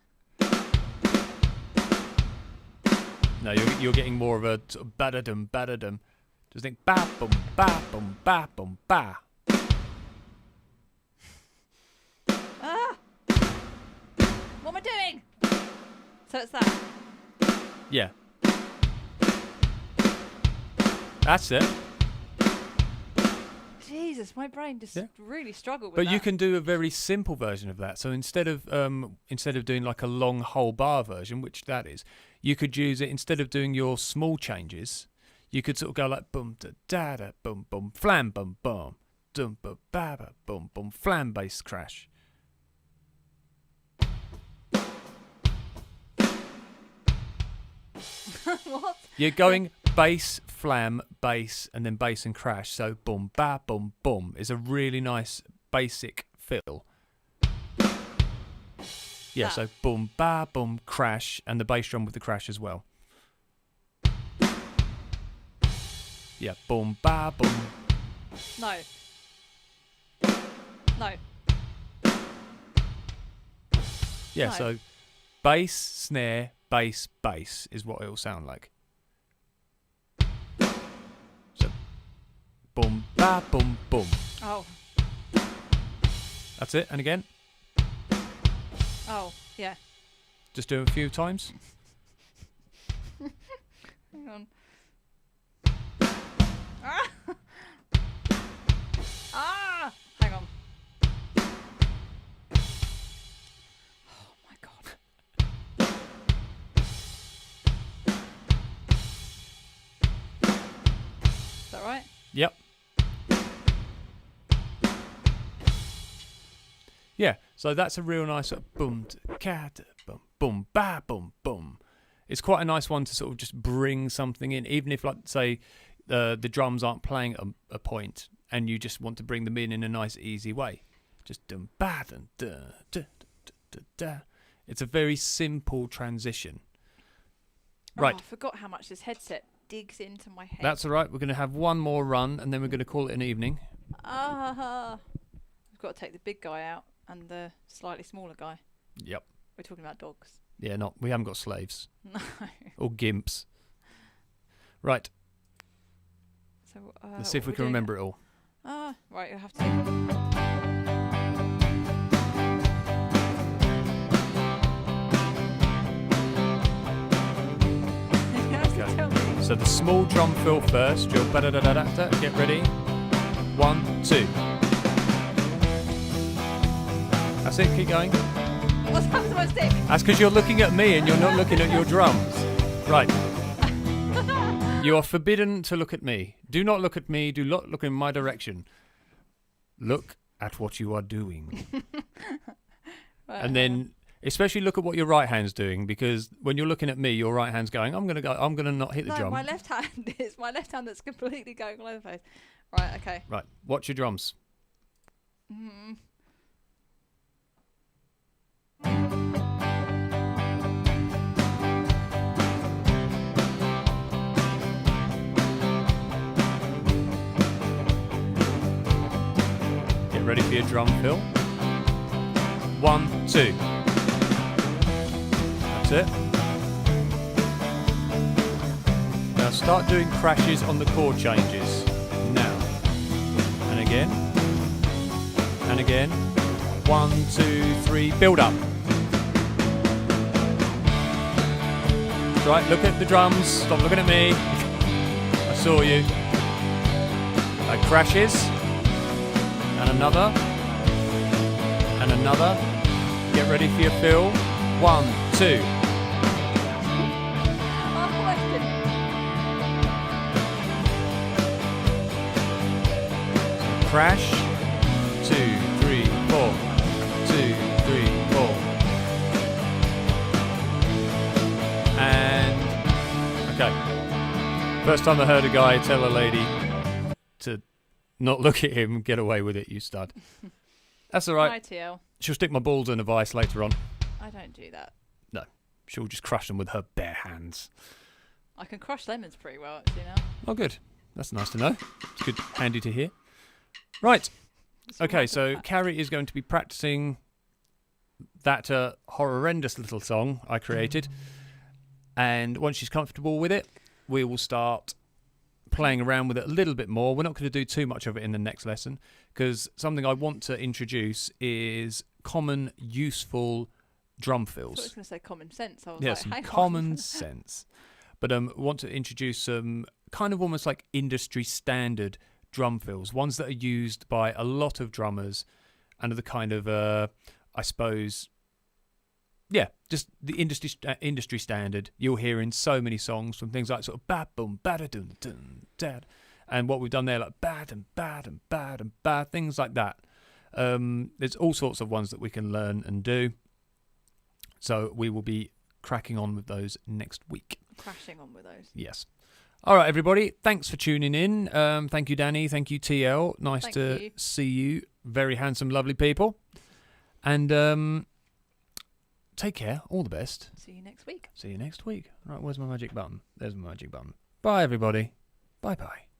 Speaker 1: No, you're getting more of a sort of ba-da-dum, ba-da-dum. Just think ba-bum, ba-bum, ba-bum, ba.
Speaker 2: Ah! What am I doing? So it's that.
Speaker 1: Yeah. That's it.
Speaker 2: Jesus, my brain just really struggled with
Speaker 1: But
Speaker 2: that.
Speaker 1: you can do a very simple version of that. So instead of doing like a long whole bar version, which that is, you could use it instead of doing your small changes. You could sort of go like boom da da da boom boom flam boom boom dum ba ba ba boom boom flam bass crash.
Speaker 2: What?
Speaker 1: You're going bass, flam, bass, and then bass and crash. So boom, ba, boom, boom is a really nice basic fill. Yeah, so boom, ba, boom, crash, and the bass drum with the crash as well. Yeah, boom, ba, boom.
Speaker 2: No. No.
Speaker 1: Yeah,
Speaker 2: No.
Speaker 1: so bass, snare, bass, bass is what it'll sound like. So boom, ba, boom, boom.
Speaker 2: Oh.
Speaker 1: That's it. And again,
Speaker 2: Oh, yeah.
Speaker 1: just do it a few times.
Speaker 2: Hang on. Ah! Ah! Hang on. Oh my god. Is that right?
Speaker 1: Yep. Yeah, so that's a real nice sort of boom, cat, boom, boom, ba, boom, boom. It's quite a nice one to sort of just bring something in, even if, like, say, the drums aren't playing a point, and you just want to bring them in a nice, easy way. Just dum ba dum da da da da da. It's a very simple transition. Right.
Speaker 2: Oh, I forgot how much this headset digs into my head.
Speaker 1: That's all right. We're going to have one more run, and then we're going to call it an evening.
Speaker 2: Ah. I've got to take the big guy out and the slightly smaller guy.
Speaker 1: Yep.
Speaker 2: We're talking about dogs.
Speaker 1: Yeah, we haven't got slaves.
Speaker 2: No.
Speaker 1: Or gimps. Right.
Speaker 2: So
Speaker 1: Let's see if we can remember it all.
Speaker 2: Ah, right, you'll have to. You have to tell me.
Speaker 1: So the small drum fill first. You'll ba-da-da-da-da-da. Get ready. 1, 2. That's it. Keep going.
Speaker 2: What's happened to my stick?
Speaker 1: That's because you're looking at me and you're not looking at your drums. Right. You are forbidden to look at me. Do not look at me. Do not look in my direction. Look at what you are doing. And then, especially look at what your right hand's doing, because when you're looking at me, your right hand's going, I'm going to not hit the drum.
Speaker 2: My left hand is my left hand that's completely going all over the place. Right, okay.
Speaker 1: Right. Watch your drums.
Speaker 2: Mm.
Speaker 1: Get ready for your drum fill. 1, 2. That's it. Now start doing crashes on the chord changes. Now. And again. And again. 1, 2, 3. Build up. Right, look at the drums. Stop looking at me. I saw you. Crashes. And another. And another. Get ready for your fill. 1, 2. Crash. 2, 3, 4. 2, 3, 4. And okay. First time I heard a guy tell a lady to not look at him, get away with it, you stud. That's all right.
Speaker 2: Hi, TL.
Speaker 1: She'll stick my balls in a vice later on.
Speaker 2: I don't do that.
Speaker 1: No, she'll just crush them with her bare hands.
Speaker 2: I can crush lemons pretty well, actually, now.
Speaker 1: Oh, good. That's nice to know. It's good, handy to hear. Right. Okay, so Carrie is going to be practicing that horrendous little song I created. And once she's comfortable with it, we will start playing around with it a little bit more. We're not going to do too much of it in the next lesson, because something I want to introduce is common, useful drum
Speaker 2: I thought I was
Speaker 1: fills.
Speaker 2: going to say common sense. I was
Speaker 1: Yeah,
Speaker 2: like,
Speaker 1: some
Speaker 2: hang
Speaker 1: common
Speaker 2: on.
Speaker 1: sense. But want to introduce some kind of almost like industry standard drum fills, ones that are used by a lot of drummers and are the kind of, I suppose, yeah, just the industry standard you'll hear in so many songs, from things like sort of bad boom, bada dun dun dad, and what we've done there, like bad and bad and bad and bad, things like that. There's all sorts of ones that we can learn and do. So we will be cracking on with those next week.
Speaker 2: Crashing on with those.
Speaker 1: Yes. All right, everybody. Thanks for tuning in. Thank you, Danny. Thank you, TL. Nice
Speaker 2: Thank
Speaker 1: to
Speaker 2: you.
Speaker 1: see you. Very handsome, lovely people. And take care. All the best.
Speaker 2: See you next week.
Speaker 1: See you next week. Right, where's my magic button? There's my magic button. Bye, everybody. Bye-bye.